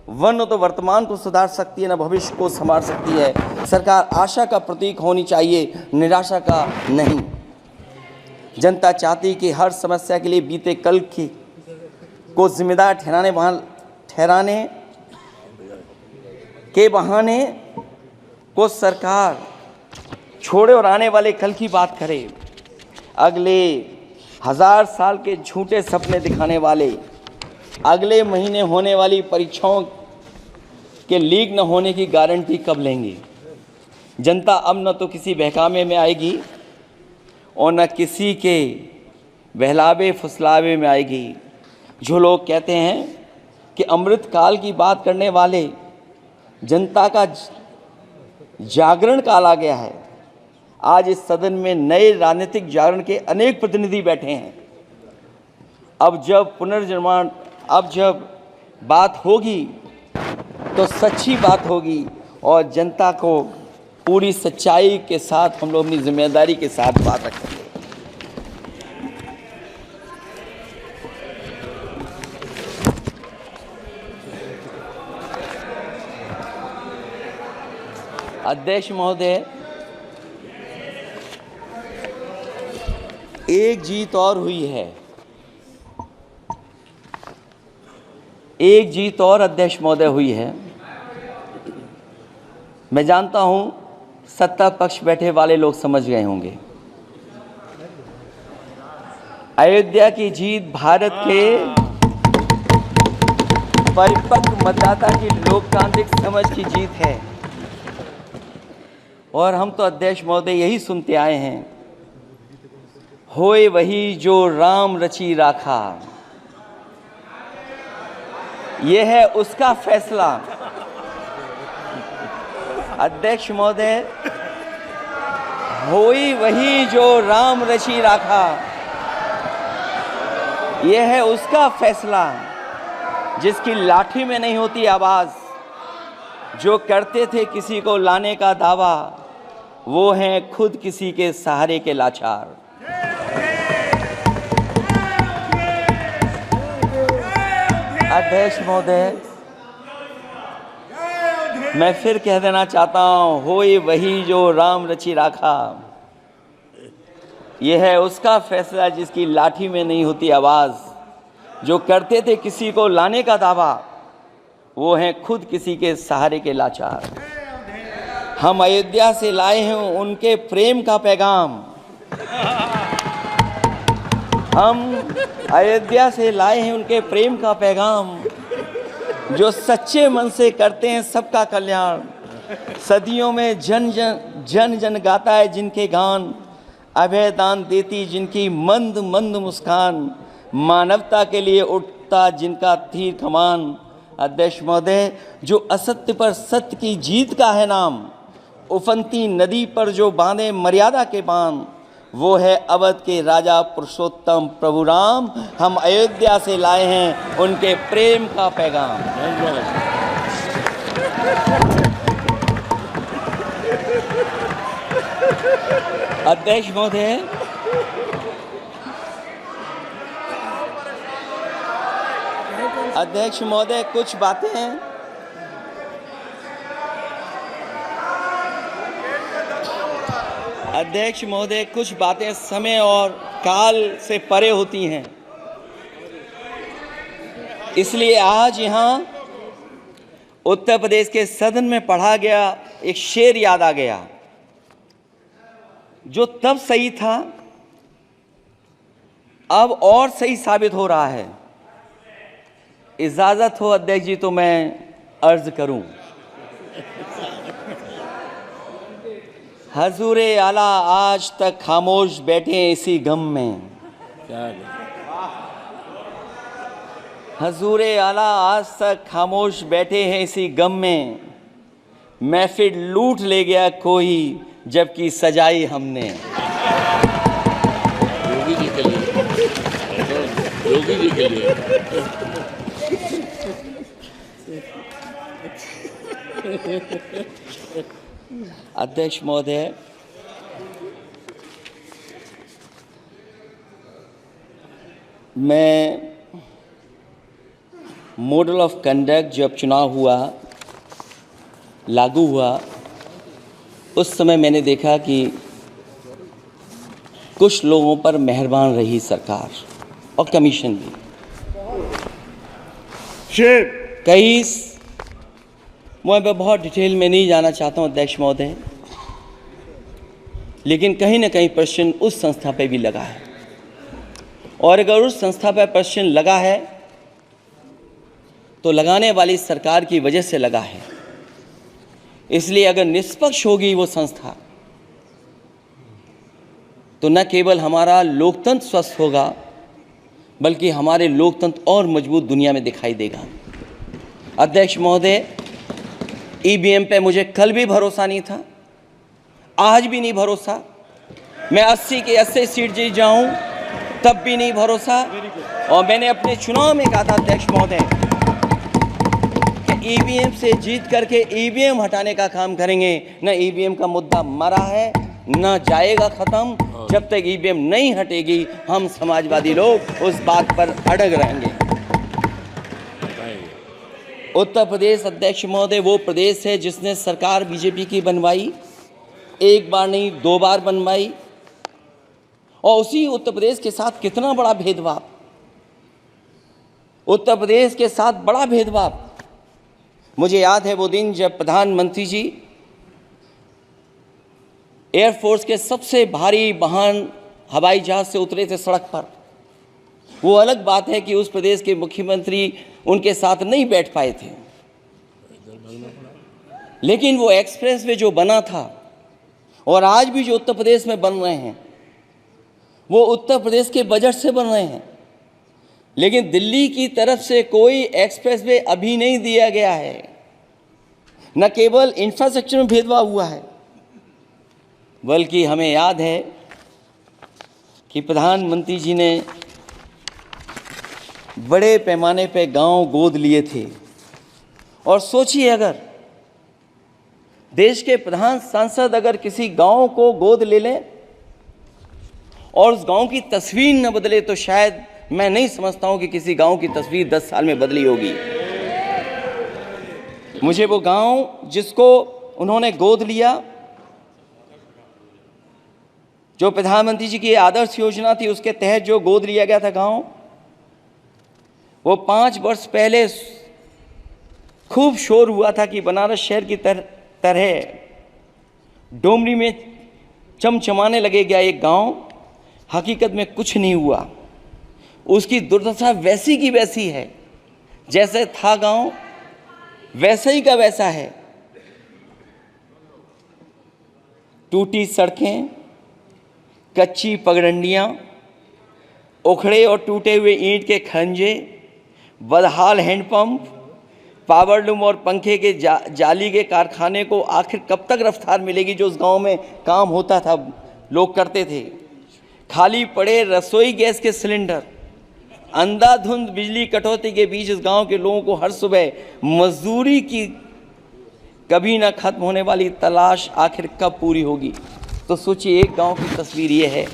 वरना तो वर्तमान को सुधार सकती है, न भविष्य को संभाल सकती है। सरकार आशा का प्रतीक होनी चाहिए, निराशा का नहीं। जनता चाहती कि हर समस्या के लिए बीते कल को जिम्मेदार ठहराने के बहाने को सरकार छोड़े और आने वाले कल की बात करे। अगले 1000 साल के झूठे सपने दिखाने वाले अगले महीने होने वाली परीक्षाओं के लीक न होने की गारंटी कब लेंगे? जनता अब न तो किसी बहकावे में आएगी और न किसी के बहलावे फुसलावे में आएगी। जो लोग कहते हैं कि अमृत काल की बात करने वाले जनता का जागरण काल आ गया है। आज इस सदन में नए राजनीतिक जागरण के अनेक प्रतिनिधि बैठे हैं। अब जब बात होगी तो सच्ची बात होगी और जनता को पूरी सच्चाई के साथ हम लोग अपनी जिम्मेदारी के साथ बात रखेंगे। अध्यक्ष महोदय, एक जीत और हुई है, एक जीत और अध्यक्ष महोदय हुई है। मैं जानता हूं सत्ता पक्ष बैठे वाले लोग समझ गए होंगे। अयोध्या की जीत भारत के परिपक्व मतदाता की लोकतांत्रिक समझ की जीत है और हम तो अध्यक्ष महोदय यही सुनते आए हैं, होए वही जो राम रची राखा। यह है उसका फैसला। अध्यक्ष महोदय, होई वही जो राम रची राखा, यह है उसका फैसला जिसकी लाठी में नहीं होती आवाज। जो करते थे किसी को लाने का दावा, वो हैं खुद किसी के सहारे के लाचार। अध्यक्ष महोदय, मैं फिर कह देना चाहता हूं, होए वही जो राम रची राखा, यह है उसका फैसला जिसकी लाठी में नहीं होती आवाज। जो करते थे किसी को लाने का दावा, वो हैं खुद किसी के सहारे के लाचार। हम अयोध्या से लाए हैं उनके प्रेम का पैगाम। हम अयोध्या से लाए हैं उनके प्रेम का पैगाम, जो सच्चे मन से करते हैं सबका कल्याण। सदियों में जन जन गाता है जिनके गान, अभय दान देती जिनकी मंद मंद मुस्कान, मानवता के लिए उठता जिनका तीर कमान। अध्यक्ष महोदय, जो असत्य पर सत्य की जीत का है नाम, उफनती नदी पर जो बांधे मर्यादा के बांध, वो है अवध के राजा पुरुषोत्तम प्रभु राम। हम अयोध्या से लाए हैं उनके प्रेम का पैगाम। अध्यक्ष महोदय, अध्यक्ष महोदय, कुछ बातें हैं। अध्यक्ष महोदय, कुछ बातें समय और काल से परे होती हैं, इसलिए आज यहाँ उत्तर प्रदेश के सदन में पढ़ा गया एक शेर याद आ गया, जो तब सही था अब और सही साबित हो रहा है। इजाजत हो अध्यक्ष जी तो मैं अर्ज करूं। हजूरे आला आज तक खामोश बैठे इसी गम में, हजूरे आला आज तक खामोश बैठे हैं इसी गम में। महफिल लूट ले गया कोई जबकि सजाई हमने। योगी जी के लिए, योगी जी के लिए। अध्यक्ष महोदय, मैं मॉडल ऑफ कंडक्ट जब चुनाव हुआ, लागू हुआ, उस समय मैंने देखा कि कुछ लोगों पर मेहरबान रही सरकार और कमीशन भी। मैं बहुत डिटेल में नहीं जाना चाहता हूं अध्यक्ष महोदय, लेकिन कहीं ना कहीं प्रश्न उस संस्था पे भी लगा है, और अगर उस संस्था पर प्रश्न लगा है तो लगाने वाली सरकार की वजह से लगा है। इसलिए अगर निष्पक्ष होगी वो संस्था तो न केवल हमारा लोकतंत्र स्वस्थ होगा, बल्कि हमारे लोकतंत्र और मजबूत दुनिया में दिखाई देगा। अध्यक्ष महोदय, ईवीएम पे मुझे कल भी भरोसा नहीं था, आज भी नहीं भरोसा। मैं 80 के 80 सीट जीत जाऊं तब भी नहीं भरोसा। और मैंने अपने चुनाव में कहा था अध्यक्ष महोदय कि ईवीएम से जीत करके ईवीएम हटाने का काम करेंगे। न ईवीएम का मुद्दा मरा है, न जाएगा खत्म। जब तक ईवीएम नहीं हटेगी हम समाजवादी लोग उस बात पर अड़ग रहेंगे। उत्तर प्रदेश अध्यक्ष महोदय वो प्रदेश है जिसने सरकार बीजेपी की बनवाई, एक बार नहीं 2 बार बनवाई, और उसी उत्तर प्रदेश के साथ कितना बड़ा भेदभाव, उत्तर प्रदेश के साथ बड़ा भेदभाव। मुझे याद है वो दिन जब प्रधानमंत्री जी एयरफोर्स के सबसे भारी वाहन हवाई जहाज से उतरे थे सड़क पर। वो अलग बात है कि उस प्रदेश के मुख्यमंत्री उनके साथ नहीं बैठ पाए थे, लेकिन वो एक्सप्रेस वे जो बना था और आज भी जो उत्तर प्रदेश में बन रहे हैं वो उत्तर प्रदेश के बजट से बन रहे हैं। लेकिन दिल्ली की तरफ से कोई एक्सप्रेस वे अभी नहीं दिया गया है। न केवल इंफ्रास्ट्रक्चर में भेदभाव हुआ है, बल्कि हमें याद है कि प्रधानमंत्री जी ने बड़े पैमाने पे गांव गोद लिए थे। और सोचिए, अगर देश के प्रधान सांसद अगर किसी गांव को गोद ले लें और उस गांव की तस्वीर न बदले तो शायद मैं नहीं समझता हूं कि किसी गांव की तस्वीर 10 साल में बदली होगी। मुझे वो गांव जिसको उन्होंने गोद लिया, जो प्रधानमंत्री जी की आदर्श योजना थी उसके तहत जो गोद लिया गया था गांव, वो 5 वर्ष पहले खूब शोर हुआ था कि बनारस शहर की तरह डोमरी में चमचमाने लगे गया एक गांव। हकीकत में कुछ नहीं हुआ। उसकी दुर्दशा वैसी की वैसी है, जैसे था गांव वैसा ही का वैसा है। टूटी सड़कें, कच्ची पगडंडियां, उखड़े और टूटे हुए ईंट के खंजे, बदहाल हैंडपंप, पावरलूम और पंखे के जाली के कारखाने को आखिर कब तक रफ्तार मिलेगी जो उस गांव में काम होता था, लोग करते थे। खाली पड़े रसोई गैस के सिलेंडर, अंधाधुंध बिजली कटौती के बीच इस गांव के लोगों को हर सुबह मजदूरी की कभी ना खत्म होने वाली तलाश आखिर कब पूरी होगी। तो सोचिए, एक गांव की तस्वीर ये है।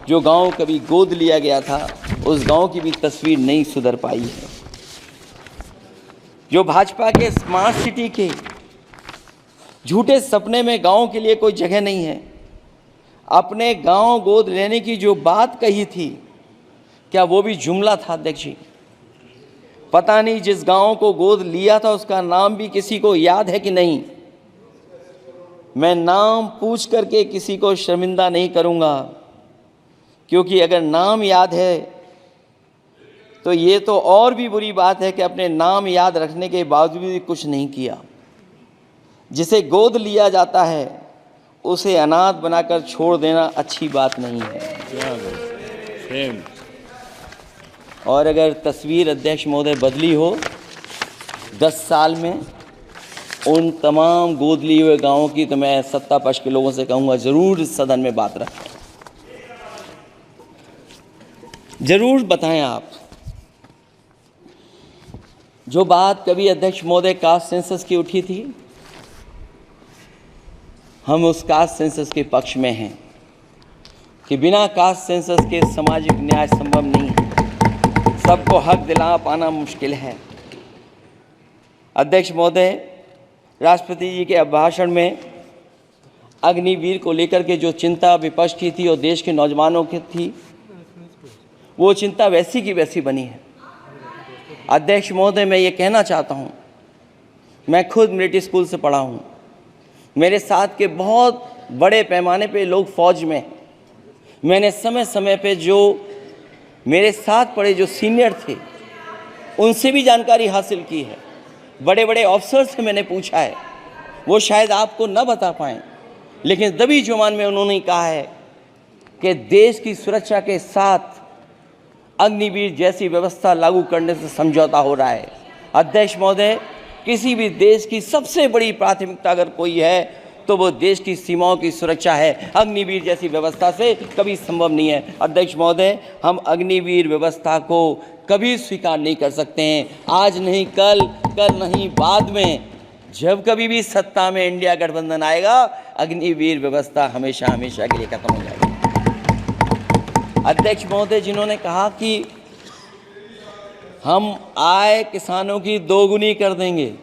जो गांव कभी गोद लिया गया था उस गांव की भी तस्वीर नहीं सुधर पाई है। जो भाजपा के स्मार्ट सिटी के झूठे सपने में गांव के लिए कोई जगह नहीं है। अपने गांव गोद लेने की जो बात कही थी, क्या वो भी जुमला था अध्यक्ष जी? पता नहीं जिस गांव को गोद लिया था उसका नाम भी किसी को याद है कि नहीं। मैं नाम पूछ करके किसी को शर्मिंदा नहीं करूंगा, क्योंकि अगर नाम याद है तो ये तो और भी बुरी बात है कि अपने नाम याद रखने के बावजूद भी कुछ नहीं किया। जिसे गोद लिया जाता है उसे अनाथ बनाकर छोड़ देना अच्छी बात नहीं है। और अगर तस्वीर अध्यक्ष महोदय बदली हो 10 साल में उन तमाम गोद लिए हुए गांवों की, तो मैं सत्ता पक्ष के लोगों से कहूँगा ज़रूर इस सदन में बात रखें, ज़रूर बताएं आप। जो बात कभी अध्यक्ष महोदय कास्ट सेंसस की उठी थी, हम उस कास्ट सेंसस के पक्ष में हैं कि बिना कास्ट सेंसस के सामाजिक न्याय संभव नहीं है। सबको हक दिला पाना मुश्किल है। अध्यक्ष महोदय, राष्ट्रपति जी के अभिभाषण में अग्निवीर को लेकर के जो चिंता विपक्ष की थी और देश के नौजवानों की थी, वो चिंता वैसी की वैसी बनी है। अध्यक्ष महोदय, मैं ये कहना चाहता हूँ, मैं खुद मिलिट्री स्कूल से पढ़ा हूँ, मेरे साथ के बहुत बड़े पैमाने पे लोग फौज में हैं। मैंने समय समय पे जो मेरे साथ पढ़े जो सीनियर थे उनसे भी जानकारी हासिल की है, बड़े बड़े ऑफिसर से मैंने पूछा है, वो शायद आपको न बता पाएँ, लेकिन दबी जुबान में उन्होंने कहा है कि देश की सुरक्षा के साथ अग्निवीर जैसी व्यवस्था लागू करने से समझौता हो रहा है। अध्यक्ष महोदय, किसी भी देश की सबसे बड़ी प्राथमिकता अगर कोई है तो वो देश की सीमाओं की सुरक्षा है। अग्निवीर जैसी व्यवस्था से कभी संभव नहीं है। अध्यक्ष महोदय, हम अग्निवीर व्यवस्था को कभी स्वीकार नहीं कर सकते हैं। आज नहीं कल, कल नहीं बाद में, जब कभी भी सत्ता में इंडिया गठबंधन आएगा, अग्निवीर व्यवस्था हमेशा हमेशा के लिए खत्म हो जाएगी। अध्यक्ष महोदय, जिन्होंने कहा कि हम आय किसानों की दोगुनी कर देंगे,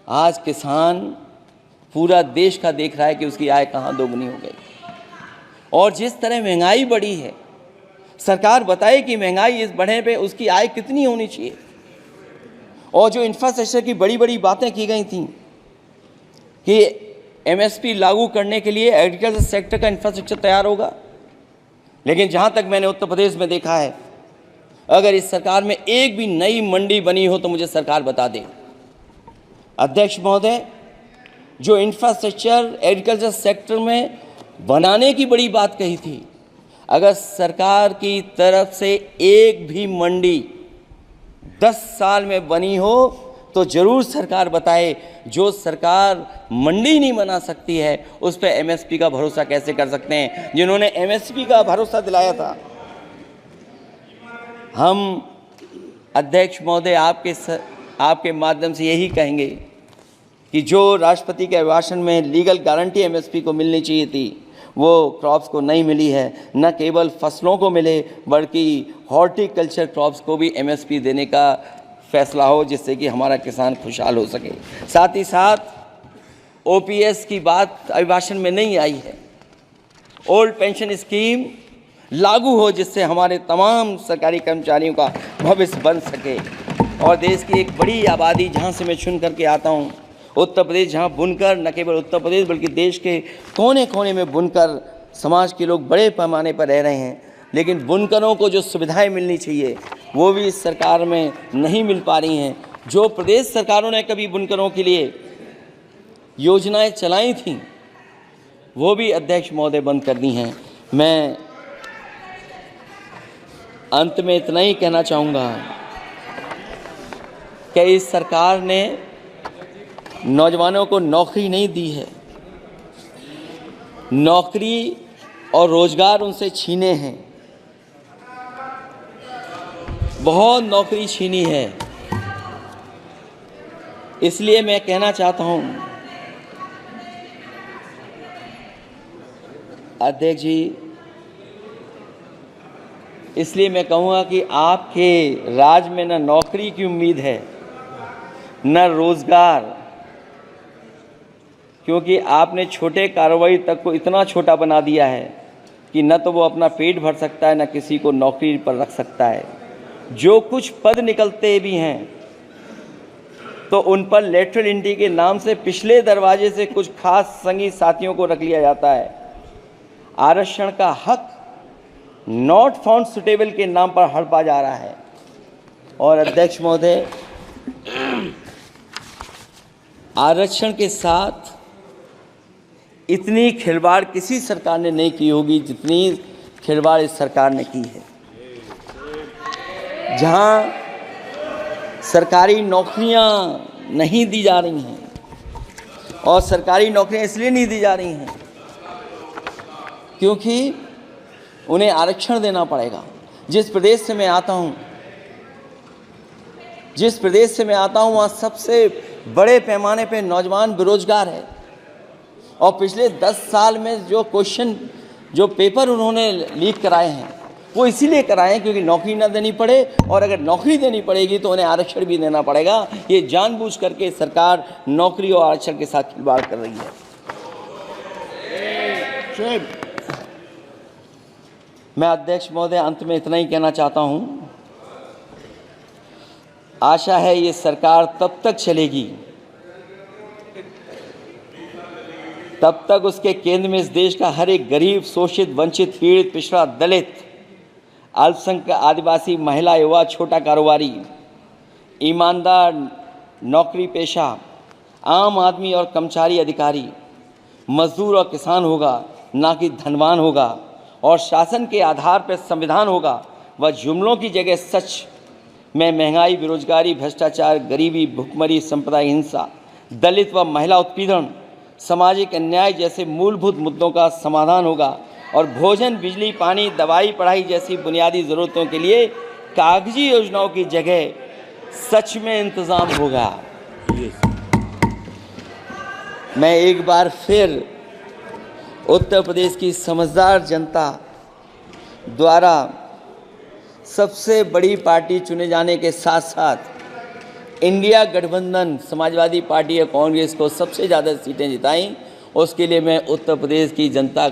आज किसान पूरा देश का देख रहा है कि उसकी आय कहाँ दोगुनी हो गई। और जिस तरह महंगाई बढ़ी है, सरकार बताए कि महंगाई इस बढ़ने पे उसकी आय कितनी होनी चाहिए। और जो इंफ्रास्ट्रक्चर की बड़ी बड़ी बातें की गई थी कि एमएसपी लागू करने के लिए एग्रीकल्चर सेक्टर का इंफ्रास्ट्रक्चर तैयार होगा, लेकिन जहाँ तक मैंने उत्तर प्रदेश में देखा है, अगर इस सरकार में एक भी नई मंडी बनी हो तो मुझे सरकार बता दे। अध्यक्ष महोदय, जो इंफ्रास्ट्रक्चर एग्रीकल्चर सेक्टर में बनाने की बड़ी बात कही थी, अगर सरकार की तरफ से एक भी मंडी 10 साल में बनी हो तो ज़रूर सरकार बताए। जो सरकार मंडी नहीं बना सकती है उस पर एमएसपी का भरोसा कैसे कर सकते हैं। जिन्होंने एमएसपी का भरोसा दिलाया था, हम अध्यक्ष महोदय आपके माध्यम से यही कहेंगे कि जो राष्ट्रपति के अभिभाषण में लीगल गारंटी एमएसपी को मिलनी चाहिए थी, वो क्रॉप्स को नहीं मिली है। न केवल फसलों को मिले बल्कि हॉर्टिकल्चर क्रॉप्स को भी एमएसपी देने का फैसला हो, जिससे कि हमारा किसान खुशहाल हो सके। साथ ही साथ ओपीएस की बात अभिभाषण में नहीं आई है। ओल्ड पेंशन स्कीम लागू हो, जिससे हमारे तमाम सरकारी कर्मचारियों का भविष्य बन सके। और देश की एक बड़ी आबादी, जहाँ से मैं चुन करके आता हूँ, उत्तर प्रदेश, जहाँ बुनकर, न केवल उत्तर प्रदेश बल्कि देश के कोने कोने में बुनकर समाज के लोग बड़े पैमाने पर रह रहे हैं, लेकिन बुनकरों को जो सुविधाएं मिलनी चाहिए वो भी इस सरकार में नहीं मिल पा रही हैं। जो प्रदेश सरकारों ने कभी बुनकरों के लिए योजनाएं चलाई थीं, वो भी अध्यक्ष महोदय बंद कर दी हैं। मैं अंत में इतना ही कहना चाहूँगा कि इस सरकार ने नौजवानों को नौकरी नहीं दी है, नौकरी और रोजगार उनसे छीने हैं, बहुत नौकरी छीनी है। इसलिए मैं कहना चाहता हूं अध्यक्ष जी, इसलिए मैं कहूँगा कि आपके राज में न नौकरी की उम्मीद है न रोजगार, क्योंकि आपने छोटे कारोबारी तक को इतना छोटा बना दिया है कि न तो वो अपना पेट भर सकता है, न किसी को नौकरी पर रख सकता है। जो कुछ पद निकलते भी हैं तो उन पर लेटरल एंट्री के नाम से पिछले दरवाजे से कुछ खास संगी साथियों को रख लिया जाता है। आरक्षण का हक नॉट फाउंड सुटेबल के नाम पर हड़पा जा रहा है। और अध्यक्ष महोदय, आरक्षण के साथ इतनी खिलवाड़ किसी सरकार ने नहीं की होगी जितनी खिलवाड़ इस सरकार ने की है। जहां सरकारी नौकरियां नहीं दी जा रही हैं, और सरकारी नौकरियां इसलिए नहीं दी जा रही हैं क्योंकि उन्हें आरक्षण देना पड़ेगा। जिस प्रदेश से मैं आता हूं वहाँ सबसे बड़े पैमाने पे नौजवान बेरोजगार है। और पिछले 10 साल में जो पेपर उन्होंने लीक कराए हैं वो इसीलिए कराएं क्योंकि नौकरी ना देनी पड़े, और अगर नौकरी देनी पड़ेगी तो उन्हें आरक्षण भी देना पड़ेगा। ये जानबूझ करके सरकार नौकरी और आरक्षण के साथ खिलवाड़ कर रही है। मैं अध्यक्ष महोदय अंत में इतना ही कहना चाहता हूं, आशा है ये सरकार तब तक चलेगी तब तक उसके केंद्र में इस देश का हर एक गरीब, शोषित, वंचित, पीड़ित, पिछड़ा, दलित, अल्पसंख्यक, आदिवासी, महिला, युवा, छोटा कारोबारी, ईमानदार, नौकरी पेशा, आम आदमी और कर्मचारी, अधिकारी, मजदूर और किसान होगा, ना कि धनवान होगा। और शासन के आधार पर संविधान होगा। वह जुमलों की जगह सच में महंगाई, बेरोजगारी, भ्रष्टाचार, गरीबी, भुखमरी, सांप्रदायिक हिंसा, दलित व महिला उत्पीड़न, सामाजिक अन्याय जैसे मूलभूत मुद्दों का समाधान होगा। और भोजन, बिजली, पानी, दवाई, पढ़ाई जैसी बुनियादी ज़रूरतों के लिए कागजी योजनाओं की जगह सच में इंतज़ाम होगा। मैं एक बार फिर उत्तर प्रदेश की समझदार जनता द्वारा सबसे बड़ी पार्टी चुने जाने के साथ साथ इंडिया गठबंधन समाजवादी पार्टी या कांग्रेस को सबसे ज़्यादा सीटें जिताई, उसके लिए मैं उत्तर प्रदेश की जनता